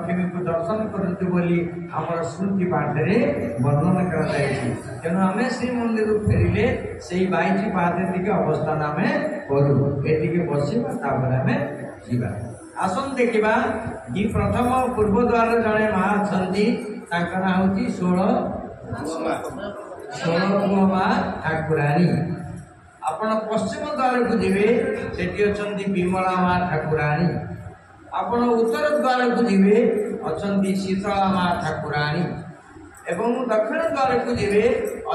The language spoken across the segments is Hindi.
लक्ष्मी को दर्शन करते बोली आमर स्मृति पाठरे वर्णन कर तेणु आम श्रीमंदिर फेरिले से 22 पाहते टी अवस्थान आम करूँ ये बसवा आम जा आसन देखा कि प्रथम पूर्व द्वार जड़े माँ अच्छा ना हूँ 16 माँ ठाकुराणी आपण पश्चिम द्वार को जीवे सेठी अछंती विमला माँ ठाकुराणी आपण उत्तर द्वार को जीवे अछंती शीतला माँ ठाकुराणी एवं दक्षिण द्वार को जीवे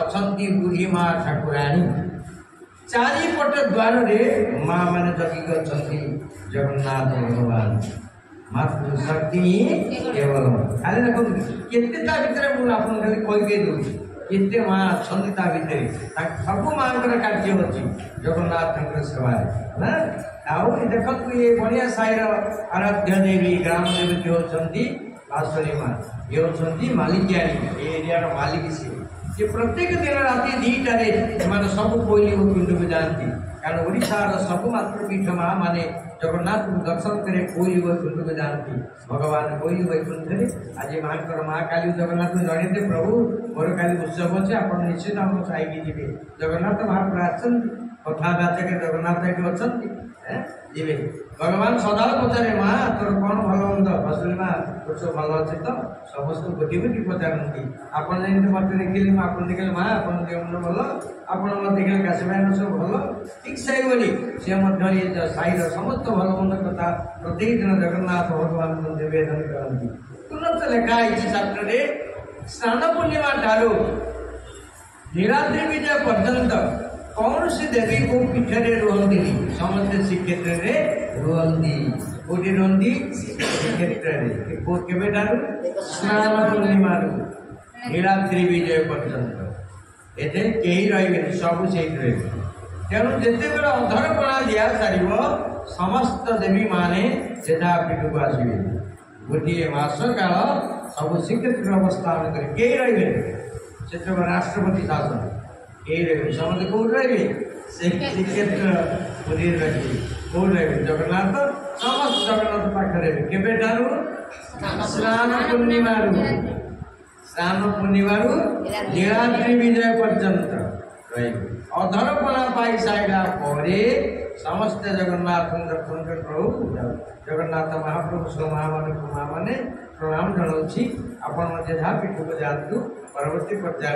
अछंती बुढ़ी माँ ठाकुराणी चारिपट द्वार रे माँ माने जगिक अछंती जगन्नाथ भगवान मातृशक्ति केवल खाली देखो केते ता भितर मु आपन खाली कहि के दउ केते माँ अछंती ता भितर सब माँ कार्य अच्छी जगन्नाथ सेवा ना आउ देखो ये बढ़िया साईर आराध्य देवी ग्राम देवती होती बासुरी माँ ये होती मालिकियाणी एरिया मालिक सी प्रत्येक दिन राति 2टारे सब कोईली पिंड को जाती कारण ओडार सब मातृपीठ माँ माने जगन्नाथ दर्शन करे कोईली पिंड को जाती भगवान कोईली वैकुंठ आज माँ माँ काली जगन्नाथ जड़े प्रभु मोर काली उत्सव अच्छे आप निश्चित हम खाई जी जगन्नाथ महाप्रभु आसन कथावाचक जगन्नाथ ये अच्छा जी भगवान सदा पचारे माँ तोर कौन भल मंद बसुली माँ तोर सब भल अच्छे तो समस्त गोटी गोटी पचारती आपड़ मत देखिए आप देखिए माँ आप भल आप देखिए काशी भाई सब भल ठीक से ये साईर समस्त भल मंद कथा प्रत्येक दिन जगन्नाथ भगवान को निवेदन करती तुरंत लिखाई शास्त्र स्नान पूर्णिमा ठारू नीलाद्रि विजय पर्यंत कौन सी देवी को पीठरे रुहती समस्त श्रीक्षेत्र में रुहती कोटी रुहती श्रीक्षेत्र के स्नान पूर्णिमा नीलाद्रि विजय पर्यंत एते कहीं रही सब से तेणु जिते बड़े अधरपणा दिया सार समस्त देवी माने सेठा पीठ को आसवे गोटे मास काल सब श्रीक्षेत्र अवस्थान कहीं रही राष्ट्रपति शासन समझे कौन रहे श्रीक्षेत्र पुरी रही कौन रहे जगन्नाथ समस्त जगन्नाथ पाखे केवे स्नान पूर्णिमा नीलाद्रि विजय पर्यंत रही अधरपणा पाई सारा समस्त जगन्नाथ दर्शन कर प्रभु जगन्नाथ महाप्रभु सब माँ मैंने प्रणाम जनाऊँगी आपण जहाँ पीठ को जातु परवर्ती पर्याय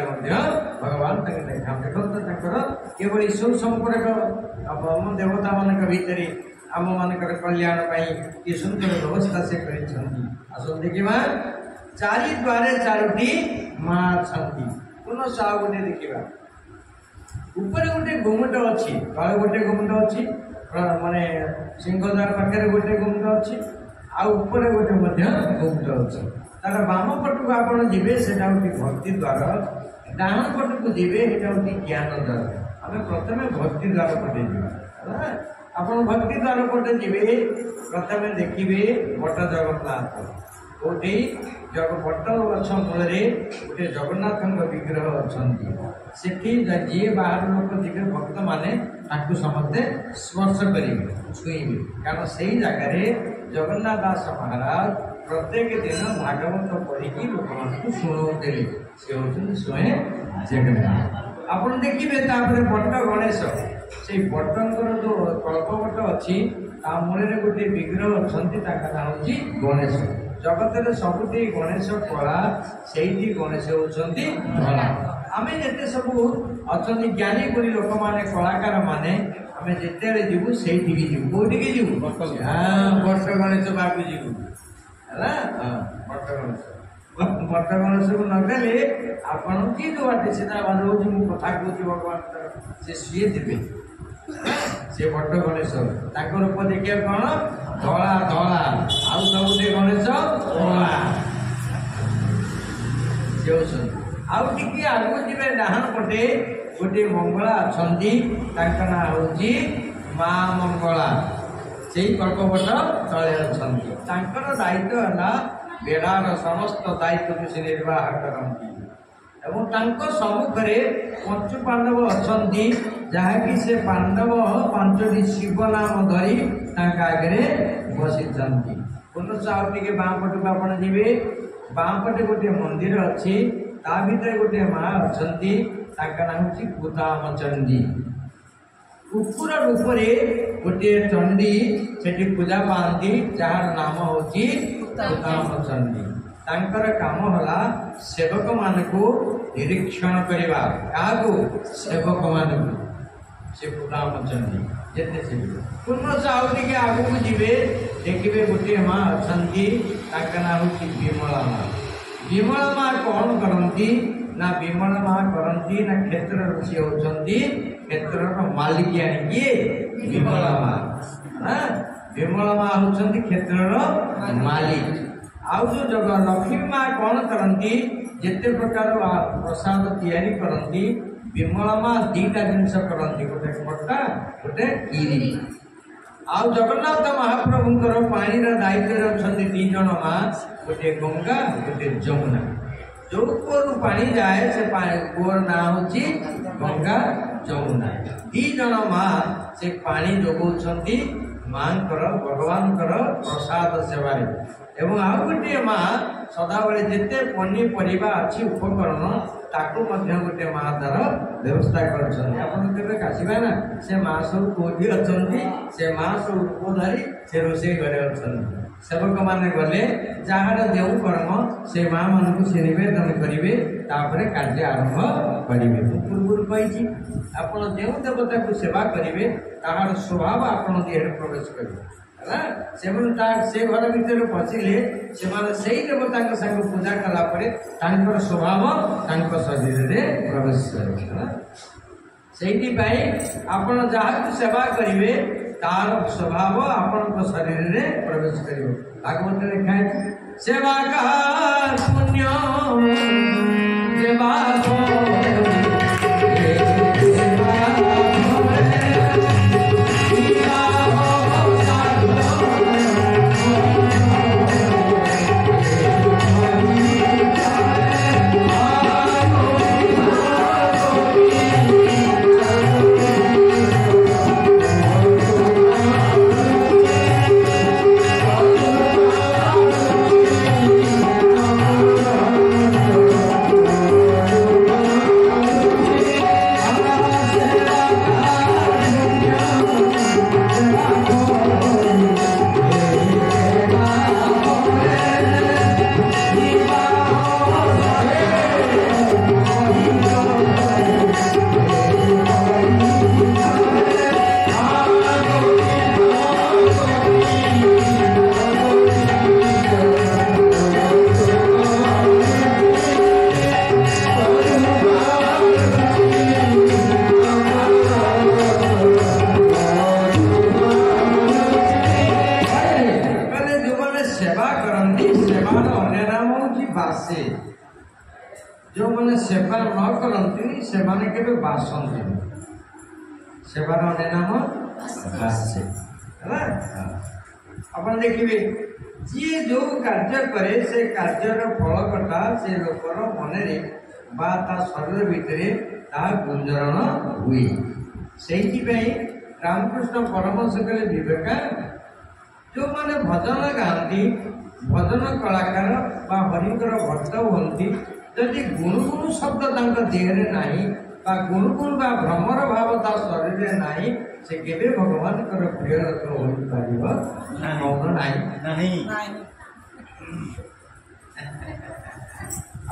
भगवान देखा देखो केवल सब संपर्क देवता मान भितर आम मान कल्याण ये सुंदर व्यवस्था से आसन देखा चारि द्वारे 4टी माँ अच्छा पुनः सा गोटे देखा ऊपर गोटे गुमुट अच्छी तले गोटे गुमुट अच्छी माने सिंहद्वार पाखे गोटे गुमुट अच्छी आउपर गोटे गुमुट अच्छी तार बाम पट को आप जी भक्ति द्वार डाण पट को जी ज्ञान द्वार आम प्रथम भक्ति द्वार पटे जा आप भक्ति द्वार पटे जी प्रथम देखिए बट जगन्नाथ गोटे बट गछ मूल गोटे जगन्नाथ विग्रह अच्छा जी बाहर लोक जी भक्त मैंने समस्ते स्पर्श करेंगे छुईबे कारण से जगार जगन्नाथ दास महाराज प्रत्येक दिन भागवत पढ़ी लोक मान शुणाते सी हूँ स्वयं जगन्नाथ आप देखिए बट गणेश से बटर जो कल्पवट अच्छी मूल गोटे विग्रह अच्छा हूँ गणेश जगत सबुठी गणेश कला से गणेश होती धला आम जिते सब अच्छा ज्ञानी गुणी लोक मैंने कलाकार मैंने आम जिते जीवु से जीवु कौटी जीवु बट गणेश बाबू जीवु है बट गणेश को नगले आपण कि जो बाटे सीधा रोज मुझे कथा कहूँ भगवान से सी थे से बट गणेश रूप देखिए कौन धला धला आउ सब गणेश धला आउ टी आगू जी डाहाण पटे गोटे मंगला अच्छा ना हूँ माँ मंगला से कल्पवट तले अच्छा दायित्व है बेड़ार समस्त दायित्व को से निर्वाह करती सम्मुखें पंचु पांडव अच्छा जहाँकि से पांडव 5टी शिव नाम धरी आगे बसी पुनः आउ टे बाँ पटक आप जी बाँ पटे गोटे मंदिर अच्छी ता भीतर गोटे माँ अच्छा ना हूँ कुतामचंडी कुकुर रूप गोटे चंडी से पूजा पाती जार नाम हूँ कुतामचंडी तांकर काम होला सेवक मान को निरीक्षण करवा क्या सेवक मान से कुतामचंडी जिते से पुनः आउ टे आगू जीवे देखिए गोटे माँ अच्छा ना हूँ विमला माँ विमला माँ कौन करती ना विमला माँ करती ना क्षेत्र सी होती क्षेत्र मालिक किए विमला माँ विमला माँ होती क्षेत्र मालिक आउ जो जगह लक्ष्मी माँ कौन करती जिते प्रकार प्रसाद तैयारी करती विमला माँ दीटा जिनस करती गोटे खट्टा गोटे गिरी आउ जगन्नाथ महाप्रभुंकर पानी दायित्व अच्छा दी जन माँ गोटे गंगा गोटे जमुना जो कूर पानी जाए से कूर ना हूँ गंगा जमुना दी जन माँ से पानी जोगाउछंती माँ भगवान प्रसाद सेवारे एवं आउ गोटे माँ सदाबले जिते पनीपरिया अच्छी उपकरण ताकू गोटे माँ तार व्यवस्था कर काशिबा ना से माँ सब कौटी अच्छा से माँ सब उपधारी से रोषे घरे अच्छा सेवक माने गले जार जो कर्म से माँ मान को से निवेदन करेंगे कार्य आरंभ करेंगे पूर्व कही आप जो देवता को सेवा करेंगे तार स्वभाव आपण देह प्रवेश करेंगे से घर भीतर पशिले से देवता संग पूजा कला स्वभाव शरीर में प्रवेश कर आपण जहाँ सेवा करेंगे तार स्वभाव आपण शरीर में प्रवेश कर भागवत लिखा है सेवा का पुण्य जो मैंने सेवा न करती से बासंती सेवार अन्य नाम बासे आप देखिए जी जो कार्य करे से कार्यर फलकटा से लोकर मन शरीर भितर गुंजरण हुए से रामकृष्ण परमहंस कहले विवेका जो मैंने भजन गाती भजन कलाकार बा हरिंकर भक्त हमें जदि गुणुगुण शब्द देहरे नहीं गुणुगुण बा भ्रमर भाव ता शरीर में नहीं से केबे भगवान कर प्रिय रत्न हो पारिब कौन नहीं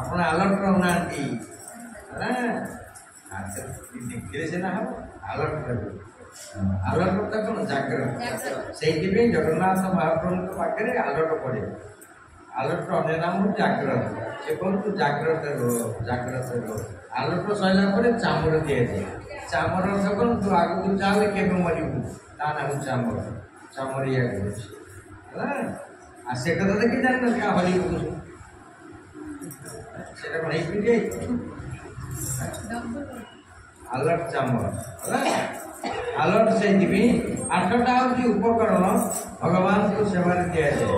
आपण अलर्ट रहनांती देखिले से ना अलर्ट रह अलर्ट कौन जागृत से जगन्नाथ महाप्रभु पाखे अलर्ट पड़े अलर्ट अन्य नाम हूँ जागृत से कौन तू जागृत रो अलर्ट सरला चामर दिए जाए चामर अर्थ कौन तू आग को चाहे के मरबू ता ना चामर चामरिया से कथा देखी जान क्या हरी से कौन अलर्ट चामर अलर्ट से 8टा हूँ उपकरण भगवान को सेवा दिया जाए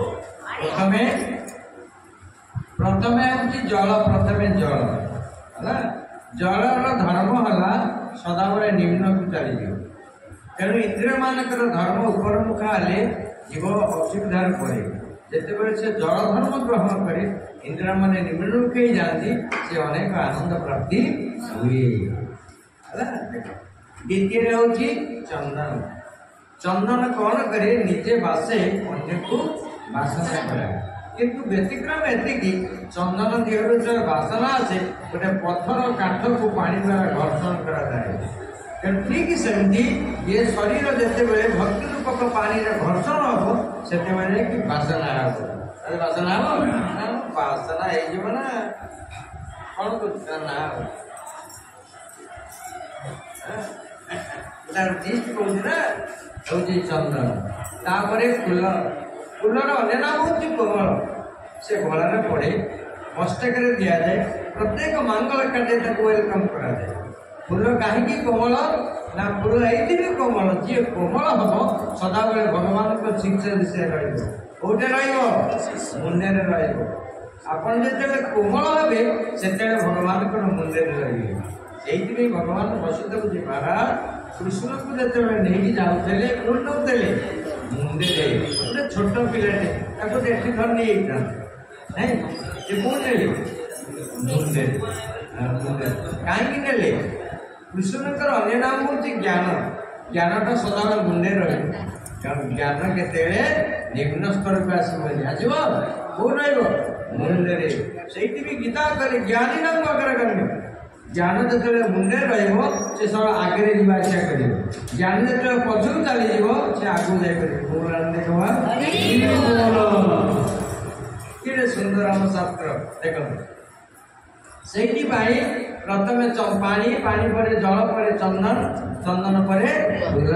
प्रथमे हूँ जल प्रथमे जल है जल धर्म है सदाबले निम्न को चली तेणु इंद्रिय मानकर धर्म ऊपर मुखा हेले जीव असुविधार पड़े ଯେତେବେଳେ ସେ ଜଳ ଧର୍ମ ଗ୍ରହଣ କରେ ଇନ୍ଦ୍ର ମାନେ ନିମ୍ନମୁଖ ହେଇ ଯାଆନ୍ତି, ସେ ଅନେକ ଆନନ୍ଦ ପ୍ରାପ୍ତି ହୁଏ ହେଲା। ଦ୍ୱିତୀୟରେ ହଉଛି ଚନ୍ଦନ। ଚନ୍ଦନ କଣ କରେ? ନିଜେ ବାସେ, ଅନ୍ୟକୁ ବାସନା କରାଏ। କିନ୍ତୁ ବ୍ୟତିକ୍ରମ ଏତିକି, ଚନ୍ଦନ ଦେହରୁ ଯେତେବେଳେ ବାସନା ଆସେ ଗୋଟେ ପଥର କାଠକୁ ପାଣି ଦ୍ୱାରା ଘର୍ଷଣ କରାଯାଏ। ତେଣୁ ଠିକ ସେମିତି ଏ ଶରୀର ଯେତେବେଳେ ଭକ୍ତି ରୂପକ ପାଣିରେ ଘର୍ଷଣ ହବ ସେତେବେଳେ କି ବାସନା ହବ। ବାସନା ହବ ନା ବାସନା ହେଇଯିବ ନା କଣ କରୁଛି ନା କହୁଛି ନା ହଉଛି ଚନ୍ଦନ। ତାପରେ ଫୁଲ। ଫୁଲର ଅନ୍ୟ ନାମ ହଉଛି କୋମଳ। ସେ ଗଳାରେ ପଡେ, ମସ୍ତକରେ ଦିଆଯାଏ, ପ୍ରତ୍ୟେକ ମଙ୍ଗଳ କାର୍ଯେ ତାକୁ ୱେଲକମ୍ କରାଯାଏ। ଫୁଲ କାହିଁକି କୋମଳ? ନା ଫୁଲ ଏଇଥିରେ କୋମଳ, ଯିଏ କୋମଳ ହବ ସଦାବେଳେ ଭଗବାନଙ୍କ ଶିକ୍ଷା ବିଷୟରେ ରହିବ। କୋଉଠି ରହିବ? ମୁଣ୍ଡରେ ରହିବ। ଆପଣ ଯେତେବେଳେ କୋମଳ ହେବେ ସେତେବେଳେ ଭଗବାନଙ୍କର ମୁଣ୍ଡରେ ରହିବେ। ସେଇଥିପାଇଁ ଭଗବାନ ବସୁଦେବଜୀ ମହାରାଜ କୃଷ୍ଣଙ୍କୁ ଯେତେବେଳେ ନେଇକି ଯାଉଥିଲେ କୋଉଠି ନଉଥିଲେ? ମୁଣ୍ଡରେ। ଗୋଟେ ଛୋଟ ପିଲାଟେ ତାକୁ ଏଠି ଧରି ନେଇଥାନ୍ତି ନାଇଁ, ସେ କୋଉଠି ନେଲେ? ମୁଣ୍ଡରେ। କାହିଁକି ନେଲେ? କୃଷ୍ଣଙ୍କର ଅନ୍ୟ ନାମ ହଉଛି ଜ୍ଞାନ। ଜ୍ଞାନଟା ସଦାବେଳେ ମୁଣ୍ଡରେ ରହିବ। କାରଣ ଜ୍ଞାନ କେତେବେଳେ ନିମ୍ନ ସ୍ତରକୁ ଆସିବନି, ଆସିବ କୋଉ ରହିବ? ମୁଣ୍ଡରେ। ସେଇଥିପାଇଁ ଗୀତା କରେ ଜ୍ଞାନୀ ନାମ ଅଗ୍ରଗଣ୍ୟ। ଜ୍ଞାନ ଯେତେବେଳେ ମୁଣ୍ଡରେ ରହିବ ସେ ସବୁ ଆଗରେ ଯିବା ଆସିବା କରିବ। ଜ୍ଞାନ ଯେତେବେଳେ ପଛକୁ ଚାଲିଯିବ ସେ ଆଗକୁ ଯାଇପାରିବ। କେତେ ସୁନ୍ଦର ଆମ ଶାସ୍ତ୍ର ଦେଖନ୍ତୁ। ସେଇଥିପାଇଁ ପ୍ରଥମେ ପାଣି, ପାଣି ପରେ ଜଳ, ପରେ ଚନ୍ଦନ, ଚନ୍ଦନ ପରେ ଫୁଲ।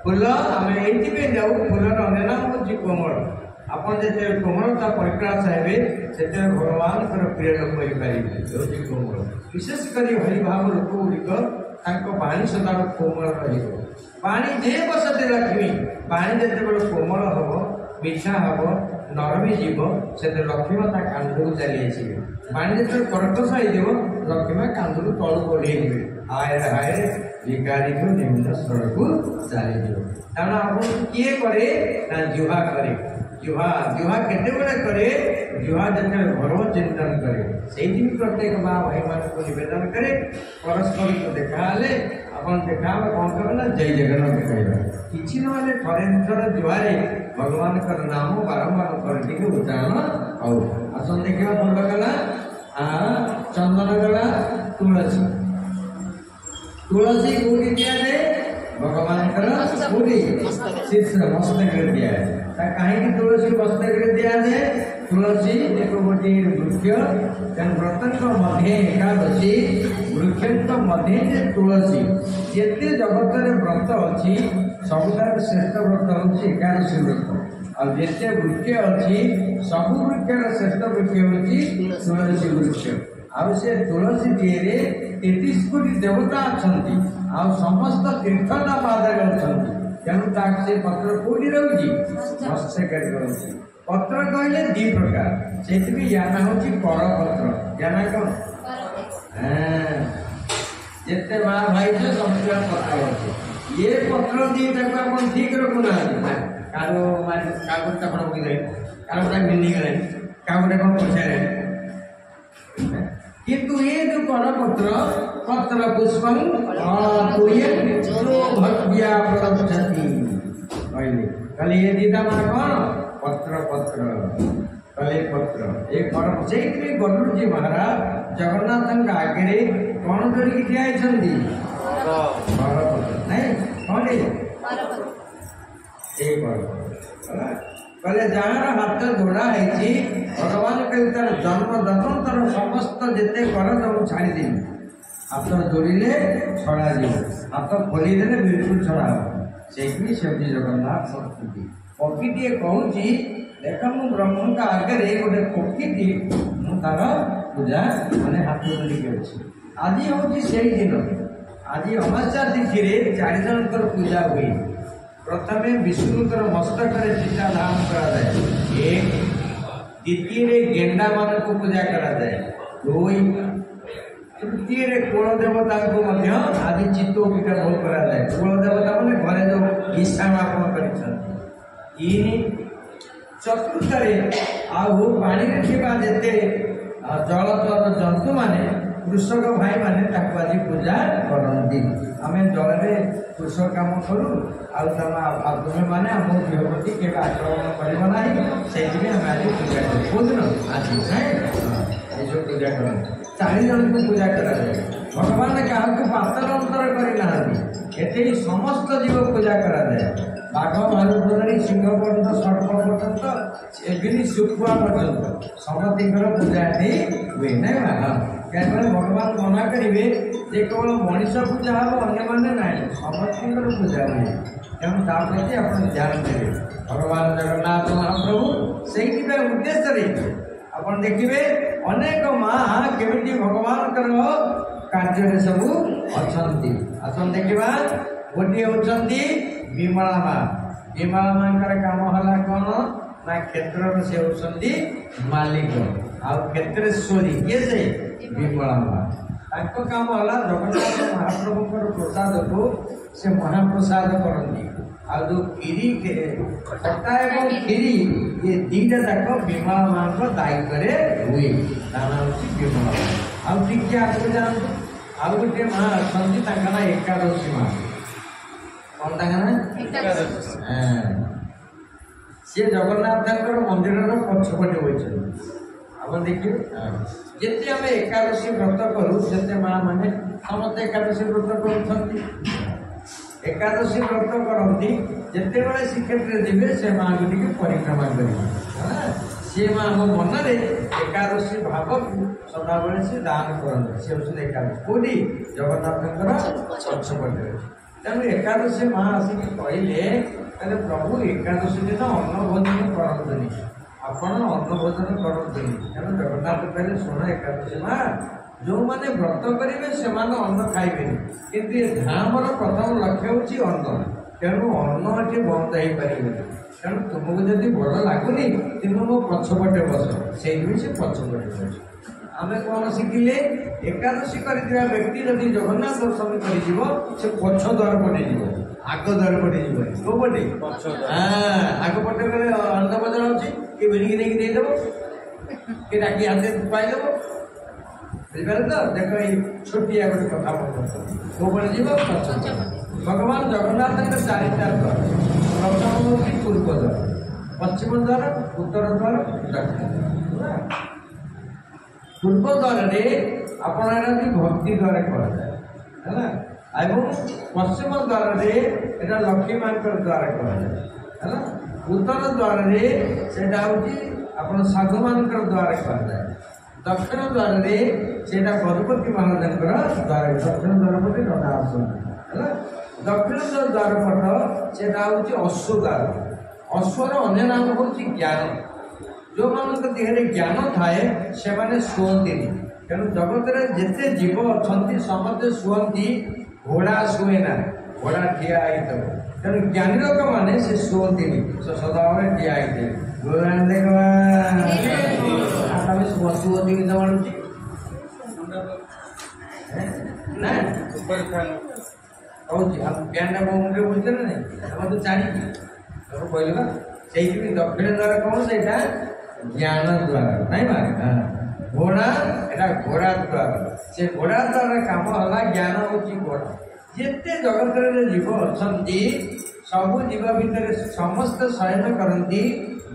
ଫୁଲ ଆମେ ଏଇଥିପାଇଁ ଯାଉ, ଫୁଲର ଅନ୍ୟ ନାମ ହଉଛି କୋମଳ। ଆପଣ ଯେତେବେଳେ କୋମଳତା ପରିପ୍ରାସ ହେବେ ସେତେବେଳେ ଭଗବାନଙ୍କର ପ୍ରିୟ ଲୋକ ହେଇପାରିବେ। ହେଉଛି କୋମଳ। ବିଶେଷ କରି ହରିଭାବ ଲୋକ ଗୁଡ଼ିକ ତାଙ୍କ ବାଣୀ ସଦାବେଳେ କୋମଳ ରହିବ। ପାଣି ଯେ ବସତେ ଲକ୍ଷ୍ମୀ, ପାଣି ଯେତେବେଳେ କୋମଳ ହବ, ମିଠା ହବ, ନରମି ଯିବ, ସେଥିରେ ଲକ୍ଷ୍ମୀ ତା କାନ୍ଧକୁ ଚାଲି ଆସିବେ। ପାଣି ଯେତେବେଳେ କର୍କଶ ହେଇଯିବ ଲକ୍ଷ୍ମୀ କାନ୍ଧରୁ ତଳକୁ ଓହ୍ଲେଇଯିବେ। ହାୟରେ ହାୟରେ ଭିକାରୀକୁ ନିମ୍ନ ସ୍ତରକୁ ଚାଲିଯିବ। କାରଣ ଆପଣଙ୍କୁ କିଏ କରେ? ନା ଜିହ୍ୱା କରେ। ଜିହ୍ୱା କେତେବେଳେ କରେ? ଜିହ୍ୱା ଯେତେବେଳେ ଭଗବତ ଚିନ୍ତନ କରେ। ସେଇଥିପାଇଁ ପ୍ରତ୍ୟେକ ମା ଭାଇମାନଙ୍କୁ ନିବେଦନ କରେ, ପରସ୍ପରକୁ ଦେଖାହେଲେ ଆପଣ ଦେଖାହେବ କଣ କର ନା ଜୟ ଜଗନ୍ନାଥ କହିବା। କିଛି ନହେଲେ ଥରେ ଥର ଜିହ୍ୱାରେ ଭଗବାନଙ୍କର ନାମ ବାରମ୍ବାର କରି ଟିକେ ଉଚ୍ଚାରଣ ହଉ। ଆସନ୍ତୁ ଦେଖିବା। ଫୁଲ ଗଲା, ଚନ୍ଦନ ଗଲା, ତୁଳସୀ। ତୁଳସୀ କୋଉଠି ଦିଆଯାଏ? ଭଗବାନଙ୍କର କୋଉଠି? ଶୀର୍ଷ ମସ୍ତକରେ ଦିଆଯାଏ। କାହିଁକି ତୁଳସୀ ମସ୍ତକରେ ଦିଆଯାଏ? ତୁଳସୀ ଏକ ଗୋଟିଏ ବୃକ୍ଷ। ତେଣୁ ବ୍ରତଙ୍କ ମଧ୍ୟ ଏକାଦଶୀ, ବୃକ୍ଷଙ୍କ ମଧ୍ୟ ଯେ ତୁଳସୀ। ଯେତେ ଜଗତରେ ବ୍ରତ ଅଛି ସବୁଠାରୁ ଶ୍ରେଷ୍ଠ ବ୍ରତ ହେଉଛି ଏକାଦଶୀ ବ୍ରତ। ଆଉ ଯେତେ ବୃକ୍ଷ ଅଛି ସବୁ ବୃକ୍ଷର ଶ୍ରେଷ୍ଠ ବୃକ୍ଷ ହେଉଛି ତୁଳସୀ ବୃକ୍ଷ। ଆଉ ସେ ତୁଳସୀ ଦିହରେ 33 କୋଟି ଦେବତା ଅଛନ୍ତି, ଆଉ ସମସ୍ତ ତୀର୍ଥତା ପାଦରେ ଅଛନ୍ତି। ତେଣୁ ତାକୁ ସେ ପତ୍ର କୋଉଠି ରହୁଛି? ମସ୍ତକରେ ରହୁଛି। ପତ୍ର କହିଲେ ଦି ପ୍ରକାର, ସେଥିପାଇଁ ୟା ନାଁ ହଉଛି ପରପତ୍ର। ୟା ନାଁ କଣ? ଯେତେ ମା ଭାଇ ଯେ ସମସ୍ତେ ପତ୍ର ଅଛି। ଏ ପତ୍ର ଦିଟାକୁ ଆପଣ ଠିକ ରଖୁନାହାନ୍ତି। କାଗଜଟା ଆପଣ ପକେଇଦେଲେ, କାଗଜଟା ମିଳିଗଲାଣି, କାଗଜଟା କଣ ପଚାରିଲେଣି। କିନ୍ତୁ ଏ ଯୋଉ ପରପତ୍ର, ପତ୍ର ପୁଷ୍ପଂ ଭକ୍ତିଆ ପ୍ରଦର୍ଶତି କହିଲେ। ତାହେଲେ ଏ ଦିଟା ମାନେ କଣ? ପତ୍ର ପତ୍ର କହିଲେ ପତ୍ର। ଏ ସେଇଥିପାଇଁ ଗରୁଡ଼ଜୀ ମହାରାଜ ଜଗନ୍ନାଥଙ୍କ ଆଗରେ କଣ ଧରିକି ଠିଆ ହେଇଛନ୍ତି? ବରପତ୍ର। ନାଇଁ କଣ ଏଇ ବରପତ୍ର କହିଲେ ଯାହାର ହାତ ଯୋଡ଼ା ହେଇଛି ଭଗବାନ କହିଲେ ତାର ଜନ୍ମ ଜନ୍ମାନ୍ତର ସମସ୍ତ ଯେତେ କର ତାକୁ ଛାଡ଼ିଦେବି। ହାତ ଯୋଡ଼ିଲେ ଛଡ଼ାଯିବ, ହାତ ଖୋଲିଦେଲେ ବିଲକୁଲ ଛଡ଼ା ହେବ। ସେଇଠି ସେମିତି ଜଗନ୍ନାଥ ସଂସ୍କୃତି। ପକ୍ଷୀଟିଏ କହୁଛି ଦେଖ ମୁଁ ବ୍ରହ୍ମଙ୍କ ଆଗରେ ଗୋଟେ ପକ୍ଷୀଟି, ମୁଁ ତାର ପୂଜା ମାନେ ହାତ ଯୋଡ଼ିକି ଅଛି। ଆଜି ହେଉଛି ସେଇ ଦିନ। ଆଜି ଅମାସ୍ୟା ତିଥିରେ 4 ଜଣଙ୍କର ପୂଜା ହୁଏ। ପ୍ରଥମେ ବିଷ୍ଣୁଙ୍କର ମସ୍ତକରେ ଚିତା ଧାରଣ କରାଯାଏ। ଦ୍ୱିତୀୟରେ ଗେଣ୍ଡା ମାନଙ୍କୁ ପୂଜା କରାଯାଏ। 2 ତୃତୀୟରେ କୁଳ ଦେବତାଙ୍କୁ ମଧ୍ୟ ଆଜି ଚିତ୍ତ ପିଠା ଭୋଗ କରାଯାଏ। କୁଳ ଦେବତା ମାନେ ଘରେ ଯୋଉ ଇଶାଣ ଆପଣ କରିଛନ୍ତି। 3 ଚତୁର୍ଥରେ ଆଉ ପାଣିରେ ଥିବା ଯେତେ ଜଳଚର ଜନ୍ତୁ ମାନେ କୃଷକ ଭାଇମାନେ ତାକୁ ଆଜି ପୂଜା କରନ୍ତି। ଆମେ ଜଳରେ କୃଷକ କାମ କରୁ ଆଉ ତୁମେମାନେ ଆମ ଦେହ ପ୍ରତି କେବେ ଆକ୍ରମଣ କରିବ ନାହିଁ, ସେଇଥିପାଇଁ ଆମେ ଆଜି ପୂଜା କରୁ। କୋଉଦିନ? ଆଜି ଏସବୁ ପୂଜା କରନ୍ତି। 40 ଜଣଙ୍କୁ ପୂଜା କରାଯାଏ। ଭଗବାନ କାହାକୁ ପାତର ଅନ୍ତର କରିନାହାନ୍ତି, ଏଠି ସମସ୍ତ ଜୀବ ପୂଜା କରାଯାଏ। ବାଘ ଭାଲୁ ଧରି ସିଂହ ପର୍ଯ୍ୟନ୍ତ ସର୍ପ ପର୍ଯ୍ୟନ୍ତ ଏମିତି ଶୁଖୁଆ ପର୍ଯ୍ୟନ୍ତ ସମସ୍ତଙ୍କର ପୂଜା ଏଠି ହୁଏ ନାଇଁ ମା? କାହିଁକି ଭଗବାନ ମନା କରିବେ ଯେ କେବଳ ମଣିଷ ପୂଜା ହବ, ଅନ୍ୟମାନେ ନାହିଁ, ସମସ୍ତଙ୍କର ପୂଜା ହୁଏ। ତେଣୁ ତା ପ୍ରତି ଆପଣ ଧ୍ୟାନ ଦେବେ। ଭଗବାନ ଜଗନ୍ନାଥ ମହାପ୍ରଭୁ ସେଇଥିପାଇଁ ଉଦ୍ଦେଶ୍ୟରେ ଆପଣ ଦେଖିବେ ଅନେକ ମା କେମିତି ଭଗବାନଙ୍କର କାର୍ଯ୍ୟରେ ସବୁ ଅଛନ୍ତି। ଆସନ୍ତୁ ଦେଖିବା। ଗୋଟିଏ ହେଉଛନ୍ତି ବିମଳା ମା। ବିମଳା ମାଙ୍କର କାମ ହେଲା କ'ଣ ନା କ୍ଷେତ୍ରର ସେ ହେଉଛନ୍ତି ମାଲିକ ଆଉ କ୍ଷେତ୍ରେଶ୍ୱରୀ। କିଏ ସେ? ବିମଳା ମା। ତାଙ୍କ କାମ ହେଲା ଜଗନ୍ନାଥ ମହାପ୍ରଭୁଙ୍କର ପ୍ରସାଦକୁ ସେ ମହାପ୍ରସାଦ କରନ୍ତି। ଆଉ ଯୋଉ କ୍ଷୀରି ଖଟା ଏବଂ କ୍ଷୀରି ଏ ଦୁଇଟା ଯାକ ବିମଳା ମାଙ୍କ ଦାୟିତ୍ୱରେ ହୁଏ। ତା ନାଁ ହେଉଛି ବିମଳା ମା। ଆଉ ଟିକେ ଆଗକୁ ଯାଆନ୍ତୁ। ଆଉ ଗୋଟିଏ ମା ଅଛନ୍ତି, ତାଙ୍କ ନାଁ ଏକାଦଶୀ ମା। କ'ଣ ତାଙ୍କ ନାଁ? ସିଏ ଜଗନ୍ନାଥଙ୍କର ମନ୍ଦିରର ପଛପଟେ ହୋଇଛନ୍ତି। ଆପଣ ଦେଖିବେ ଯେତେ ଆମେ ଏକାଦଶୀ ବ୍ରତ କରୁ ସେତେ ମା ମାନେ ସମସ୍ତେ ଏକାଦଶୀ ବ୍ରତ କରୁଛନ୍ତି। ଏକାଦଶୀ ବ୍ରତ କରନ୍ତି, ଯେତେବେଳେ ଶ୍ରୀକ୍ଷେତ୍ରରେ ଯିବେ ସେ ମାଙ୍କୁ ଟିକେ ପରିକ୍ରମା କରିବେ। ସେ ମା ଆମ ମନରେ ଏକାଦଶୀ ଭାବକୁ ସଦାବେଳେ ସେ ଦାନ କରନ୍ତି। ସେ ହେଉଛନ୍ତି ଏକାଦଶୀ। କୋଉଠି? ଜଗନ୍ନାଥଙ୍କର ପଛପଟେ। ତେଣୁ ଏକାଦଶୀ ମା ଆସିକି କହିଲେ ପ୍ରଭୁ ଏକାଦଶୀ ଦିନ ଅନ୍ନ ଭୋଜନ କରନ୍ତୁନି, ଆପଣ ଅନ୍ନ ଭୋଜନ କରନ୍ତୁନି। ତେଣୁ ଜଗନ୍ନାଥ କହିଲେ ଶୁଣ ଏକାଦଶୀ ମା, ଯେଉଁମାନେ ବ୍ରତ କରିବେ ସେମାନେ ଅନ୍ନ ଖାଇବେନି, କିନ୍ତୁ ଏ ଧାମର ପ୍ରଥମ ଲକ୍ଷ୍ୟ ହେଉଛି ଅନ୍ନ। ତେଣୁ ଅନ୍ନ ଏଠି ବନ୍ଦ ହେଇପାରିବନି। ତେଣୁ ତୁମକୁ ଯଦି ଭଲ ଲାଗୁନି ତୁମେ ମୋ ପଛପଟେ ବସ। ସେଇଥିପାଇଁ ସେ ପଛପଟେ ବସ। ଆମେ କ'ଣ ଶିଖିଲେ? ଏକାଦଶୀ କରିଥିବା ବ୍ୟକ୍ତି ଯଦି ଜଗନ୍ନାଥ ଦର୍ଶନ କରିଯିବ ସେ ପଛ ଦ୍ୱାର ପଟେ ଯିବ, ଆଗ ଦ୍ୱାର ପଟେ ଯିବ। କୋଉ ପଟେ? ଆଗ ପଟେ ଗଲେ ଅନ୍ନ ଭୋଜନ ଅଛି, କିଏ ଭିଡ଼ିକି ନେଇକି ଦେଇଦେବ, କିଏ ଡାକି ହାତେ ପାଇଦେବ। ବୁଝିପାରିଲେ ତ? ଦେଖ ଏଇ ଛୋଟିଆ ଗୋଟେ କଥା କୋଉ ପଟେ ଯିବ? ପଛ। ଭଗବାନ ଜଗନ୍ନାଥଙ୍କ 4ଟା ଦ୍ୱାର। ପ୍ରଥମ ହେଉଛି ପୂର୍ବ ଦ୍ୱାର, ପଶ୍ଚିମ ଦ୍ୱାର, ଉତ୍ତର ଦ୍ୱାର, ଦକ୍ଷିଣ ଦ୍ୱାର। ପୂର୍ବ ଦ୍ୱାରରେ ଆପଣ ଭକ୍ତି ଦ୍ୱାର କୁହାଯାଏ ହେଲା, ଏବଂ ପଶ୍ଚିମ ଦ୍ୱାରରେ ଏଇଟା ଲକ୍ଷ୍ମୀ ମାଙ୍କର ଦ୍ୱାର କୁହାଯାଏ ହେଲା। ଉତ୍ତର ଦ୍ୱାରରେ ସେଇଟା ହେଉଛି ଆପଣ ସାଧୁମାନଙ୍କର ଦ୍ୱାର କୁହାଯାଏ। ଦକ୍ଷିଣ ଦ୍ୱାରରେ ସେଇଟା ଗଜପତି ମହାରାଜଙ୍କର ଦ୍ୱାର। ଦକ୍ଷିଣ ଦ୍ୱାର ପଟେ ରଣା ଆସନ୍ତି ହେଲା। ଦକ୍ଷିଣ ଦ୍ୱାର ପଟ ସେଇଟା ହେଉଛି ଅଶ୍ୱ ଦ୍ୱାର। ଅଶ୍ୱର ଅନ୍ୟ ନାମ ହେଉଛି ଜ୍ଞାନ। ଯେଉଁମାନଙ୍କ ଦେହରେ ଜ୍ଞାନ ଥାଏ ସେମାନେ ଶୁଅନ୍ତିନି। ତେଣୁ ଜଗତରେ ଯେତେ ଜୀବ ଅଛନ୍ତି ସମସ୍ତେ ଶୁଅନ୍ତି, ଘୋଡ଼ା ଶୁଏ ନା, ଘୋଡ଼ା ଠିଆ ହେଇଥିବ। ତେଣୁ ଜ୍ଞାନୀ ଲୋକମାନେ ସେ ଶୁଅନ୍ତିନି, ସେ ସଦାବେଳେ ଠିଆ ହେଇଥିବେ। ତମେ ବସୁବତୀ ଗୀତ ମାଣୁଛି ନା କହୁଛି ଜ୍ଞାନଟା ମୋ ମୁଣ୍ଡରେ ବୁଝିଲେ ନା ନାଇଁ? ଆମର ତ ଚାରିକି ତମେ କହିଲ ନା। ସେଇଥିପାଇଁ ଦକ୍ଷିଣ ଦ୍ୱାର କ'ଣ? ସେଇଟା ଜ୍ଞାନ ଦ୍ୱାର ନାଇଁ ମା? ଘୋଡ଼ା ଏଟା ଘୋଡ଼ା ଦ୍ୱାର। ସେ ଘୋଡ଼ା ଦ୍ୱାର କାମ ହେଲା ଜ୍ଞାନ ହେଉଛି ଘୋଡ଼ା। ଯେତେ ଜଗତରେ ଜୀବ ଅଛନ୍ତି ସବୁ ଜୀବ ଭିତରେ ସମସ୍ତେ ଶୟନ କରନ୍ତି,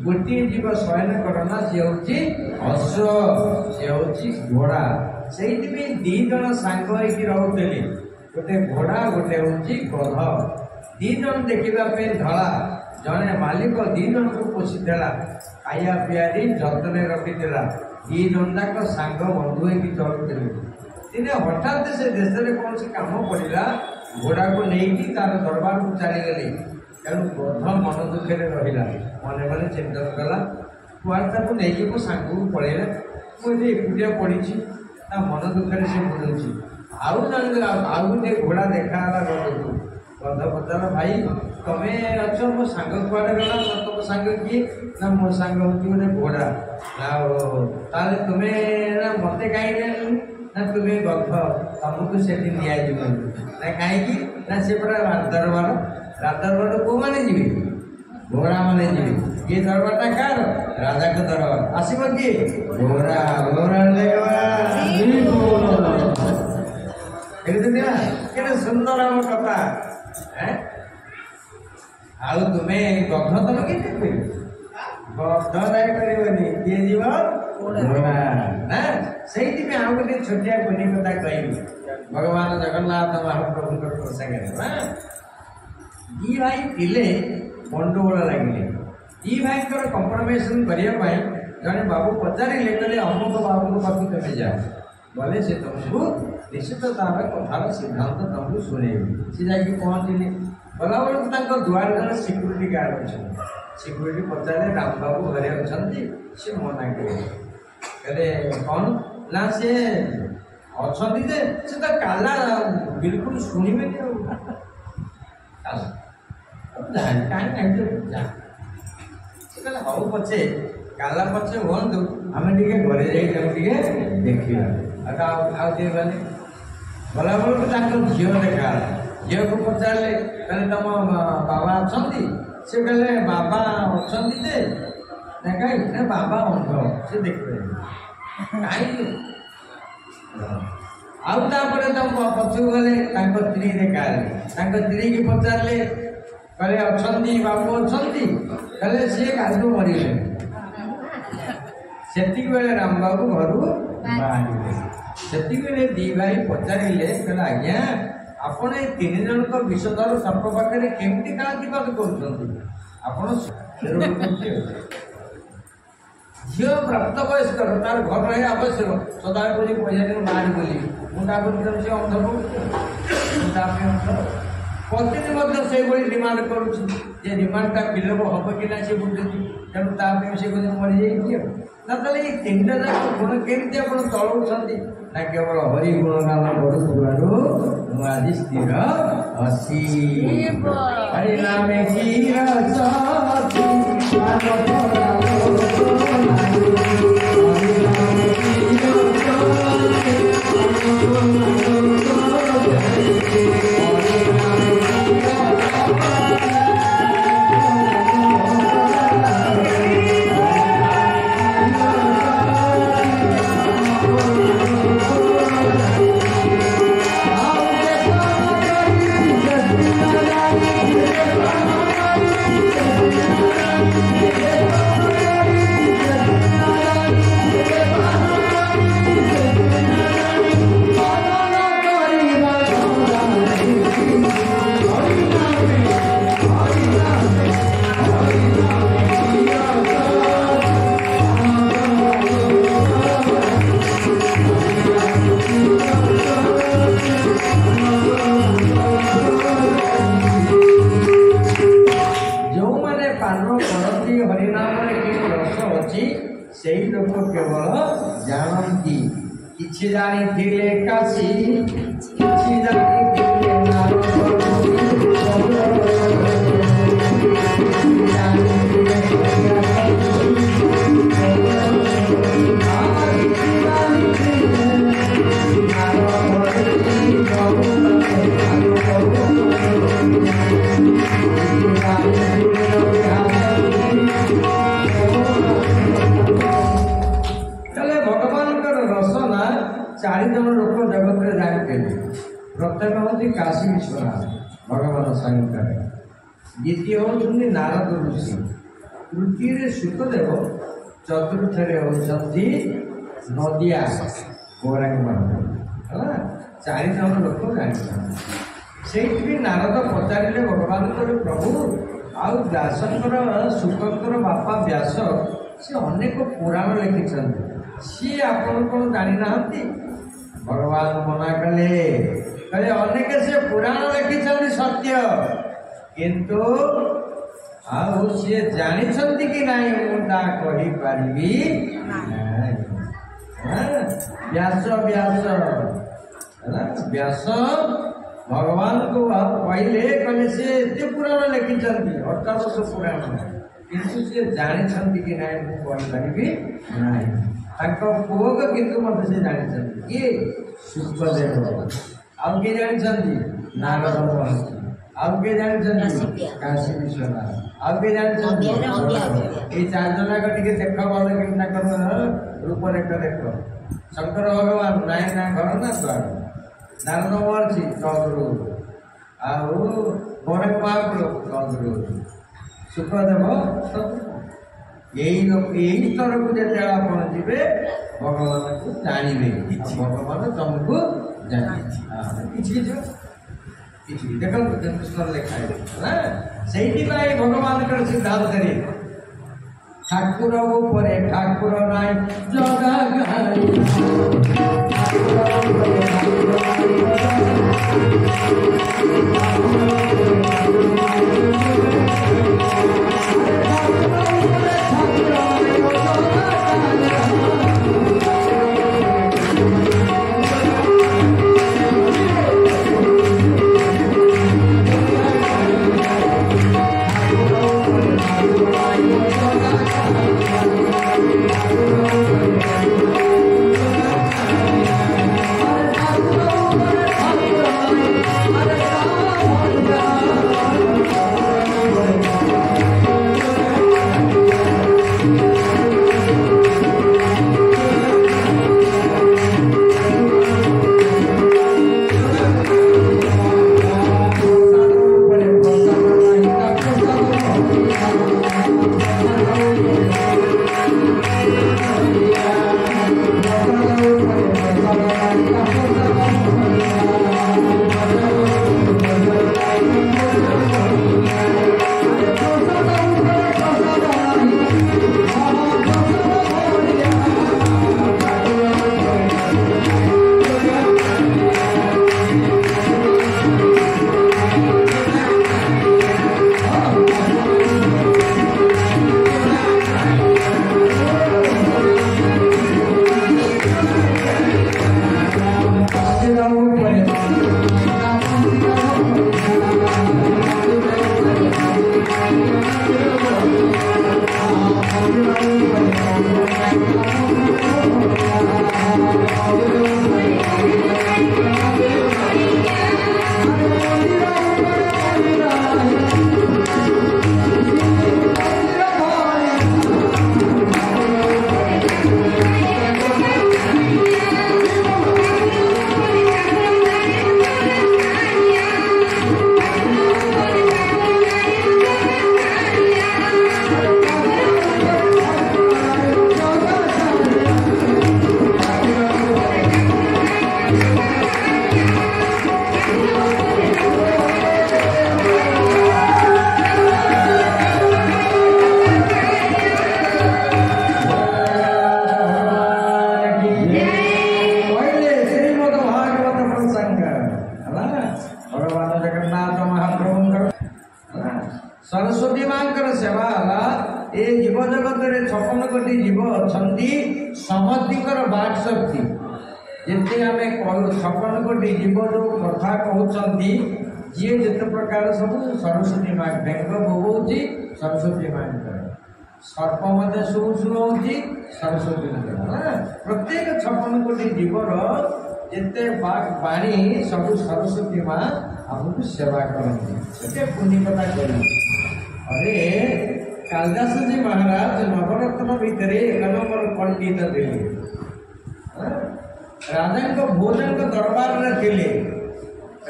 ଗୋଟିଏ ଜୀବ ଶୟନ କରନା, ସେ ହେଉଛି ଅଶ୍ୱ, ସେ ହେଉଛି ଘୋଡ଼ା। ସେଇଥିପାଇଁ 2 ଜଣ ସାଙ୍ଗ ହେଇକି ରହୁଥିଲେ, ଗୋଟେ ଘୋଡ଼ା ଗୋଟେ ହେଉଛି ଗଧ। 2 ଜଣ ଦେଖିବା ପାଇଁ ଧଳା, ଜଣେ ମାଲିକ 2 ଜଣଙ୍କୁ ପୋଷିଥିଲା, ଖାଇବା ପିଆରି ଯତ୍ନରେ ରଖିଥିଲା। 2 ଜଣ ଯାକ ସାଙ୍ଗ ବନ୍ଧୁ ହେଇକି ଚଳୁଥିଲେ। ଦିନେ ହଠାତ୍ ସେ ଦେଶରେ କୌଣସି କାମ ପଡ଼ିଲା, ଘୋଡ଼ାକୁ ନେଇକି ତାର ଦରବାରକୁ ଚାଲିଗଲେ। ତେଣୁ ଗଧ ମନ ଦୁଃଖରେ ରହିଲା, ମନେ ମନେ ଚିନ୍ତନ କଲା କୁଆଡ଼େ ତାକୁ ନେଇକି ମୋ ସାଙ୍ଗକୁ ପଳେଇଲା, ମୁଁ ଏଠି ଏକୁଟିଆ ପଡ଼ିଛି। ତା ମନ ଦୁଃଖରେ ସେ ବୁଲୁଛି। ଆଉ ଗୋଟିଏ ଘୋଡ଼ା ଦେଖାହେଲା ଗଧକୁ। ଗଧ ପଚାରିଲା, ଭାଇ ତମେ ଅଛ, ମୋ ସାଙ୍ଗ କୁଆଡ଼େ ଗଲା? ତମ ସାଙ୍ଗ କିଏ? ନା ମୋ ସାଙ୍ଗ ହେଉଛି ଗୋଟେ ଘୋଡ଼ା। ଆଉ ତାହେଲେ ତୁମେ ମୋତେ କାହିଁକି ନେଲନି? ନା ତୁମେ ଗଧ, ତମକୁ ସେଠି ନିଆଯିବନି। ନା କାହିଁକି? ନା ସେ ପୁରା ରାଜଦରବାର। ରାଜଦରବାର କୋଉମାନେ ଯିବେ? घोड़ा माने जी ये दरबारटा कार राजा को दरबार आसीब किए घोड़ा घोड़ा के सुंदर हम कथा आउ तुम्हें गध तुम कि गध नाई पारे किए जीव घोड़ा ना से आउ गोटे छोटिया कुनी कथा कह भगवान जगन्नाथ महाप्रभु प्रसंग दी भाई थे गंडगोल लगे दी भाई कंप्रोमाइजेसन करने जड़े बाबू पचारे कहले अमुक बाबू पाखु तुम्हें जाओ बोले से तुमको निश्चित तार कथार सिद्धांत तुमको शुणेबी सी जा पहुँचले गला बेलू दुआर जन सिक्यूरीटी गार्ड अच्छा सिक्यूरीटी पचारे राम बाबू घरे अच्छा सी मना कहले कौन ना सी अच्छा से तो काला बिल्कुल शुणवे कहीं हऊ पचे काला पचे हूँ आम टे घरे देखा गले गला बेलू झील देखा झील को पचारे कहले तुम बाबा अच्छा से कहले बाबा अच्छा कहीं बाबा अंध से देखते कहीं आउे तुम पचू गले स्त्री देखा स्त्री की पचारे कहले अच्छा बाबू अच्छा कहले सी कालू मरे से राम बाबू घर बाहर से दी भाई पचारे कहले आज्ञा आपण ये 3 जन विषधर सर्प पाखे केमती कालातिपात कर झील प्राप्त वयस्क तार घर रहा आवश्यक सदा बोली पैसा दिन बाहर बोली मुझे से अंध पत्नी से डिमांड करुँचे डिमांडटा विलोप हम कि ना सी बुझुची तेणु से मरी जाइए ना तो ये 3टा जाक गुण केमती आप चलाऊँच ना केवल हरि गुण गान करूँ मु आज स्थिर असी हरि नामे जानती किछि जानी थिले काशी किछि जानी थिले प्रथम हूँ काशी विश्वनाथ भगवान शंकर द्वितीय होती नारद ऋषि तृतीय सुतदेव चतुर्थ होती नदिया गौरांग है 4 जन लोक जानी से नारद पचारे भगवान प्रभु आउ व्यासंकर शुकर बापा व्यास सी अनेक पुराण लिखिं सी आपण कौन जानी ना भगवान मना कले कहले अनेक से पुराण लिखिं सत्य किंतु आउ सी जानी कि नहीं मुझे पारि व्यास व्यास व्यास भगवान को कहले कहले सी एत पुराण लिखिं 1800 पुराण किंतु सी जानी कि नहीं मुझे पुओ को किंतु मत से जानी किए शुक्रदेव आउ किए जानी नारद ଆଉ କିଏ ଜାଣିଛନ୍ତି? କାଶୀ ବିଶ୍ୱନାଥ। ଆଉ କିଏ ଜାଣିଛନ୍ତି? ଏଇ ଚାରି ଜଣକ ଟିକେ ଦେଖ ଭଲ କି ତାଙ୍କର ରୂପରେଖ ଦେଖ। ଶଙ୍କର ଭଗବାନ ନାଇଁ ନା ଘର ନା ଦ୍ୱାର। ନାରଦ ମହର୍ଷି ଚନ୍ଦ୍ର, ଆଉ ବରେକ ମହାପ୍ରଭୁ ଚନ୍ଦ୍ର, ଶୁକ୍ରଦେବ ଏଇ ସ୍ତରକୁ ଯେତେବେଳେ ଆପଣ ଯିବେ ଭଗବାନଙ୍କୁ ଜାଣିବେ। ଭଗବାନ ତମକୁ କିଛି କିଛି ଦେଖନ୍ତୁ କେତେ ସ୍ତର ଲେଖା ହେଲା। ସେଇଥିପାଇଁ ଭଗବାନଙ୍କର ସିଦ୍ଧାନ୍ତରେ ଠାକୁର ଉପରେ ଠାକୁର ନାଇଁ ଜଗା सरस्वती मांकर सेवा है। ये जीव जगत में 56 कोटी जीव अच्छा समस्तर बाक शक्ति जिते आम 56 कोटी जीव जो कथा कहते जी जिते प्रकार सब सरस्वती माँ बेंग बोबी सरस्वती माँ सर्प मत शु शु हो सरस्वती प्रत्येक 56 कोटी जीवर जिते बाणी सब सरस्वती माँ हमको सेवा करते पुण्य कथा कर। अरे कालिदास जी महाराज नवरत्न भितर 1 नंबर पंडित थे। राजा भोजन दरबार में थे।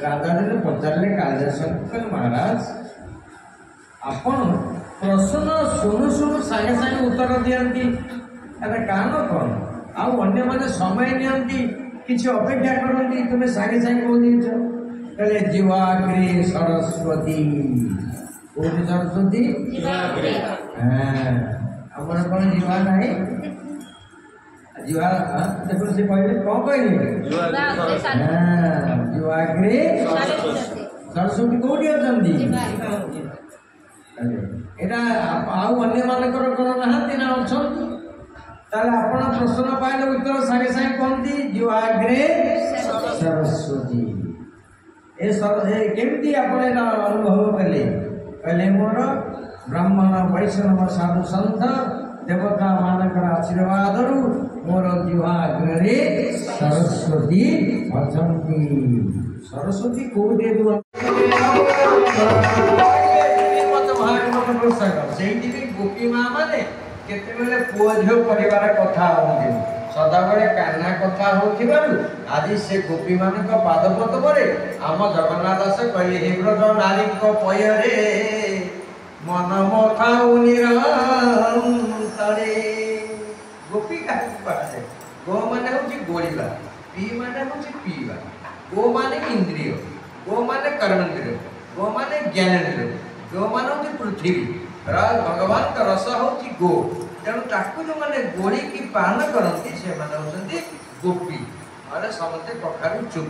राजा जी पचारे कालिदास महाराज आपण प्रश्न शुणु शुणु सागे सागे उत्तर दियंती कारण कौन आने मैंने समय नियंती किसी अपेक्षा करती तुम्हें सागे सागे कह कहले जीवाग्रे सरस्वती कौन सरस्वती हमारा कौन जीवा नहीं जीवा देखो से कहले कौन कहले जीवाग्रे सरस्वती कौन अछंती एटा आउ अन्य मानकर करनाहांती ना अछंती ताले आपण प्रश्न पाइले उत्तर सागे सागे कहती जीवाग्रे सरस्वती केमती अपने अनुभव कले कहले मोर ब्राह्मण वैष्णव साधु सन्त देवता मानकर आशीर्वाद मोर जीवाग्रे सरस्वती अछंती। सरस्वती कोटे गोपी माँ माने केतेबेले पुओ झियो परिवार कथा होती सदाबले कान्हा कथा होथिबारु आज से गोपी मानक पाद पद्मरे आम जगन्नाथ दास कहि हे ब्रज नारी को पयरे मन मथाउ निरंतरे गोपी का पाछे गो माने होची गोलिबा पी माने होची पीवा गो माने इंद्रिय गो माने कर्मेंद्रिय गो माने ज्ञानेंद्रिय गो माने होची पृथ्वी भगवान का रस होची गो तेणु ताकू जो माने गोड़ी की पान करती से माने होचंती गोपी अरे समते कखारू चुप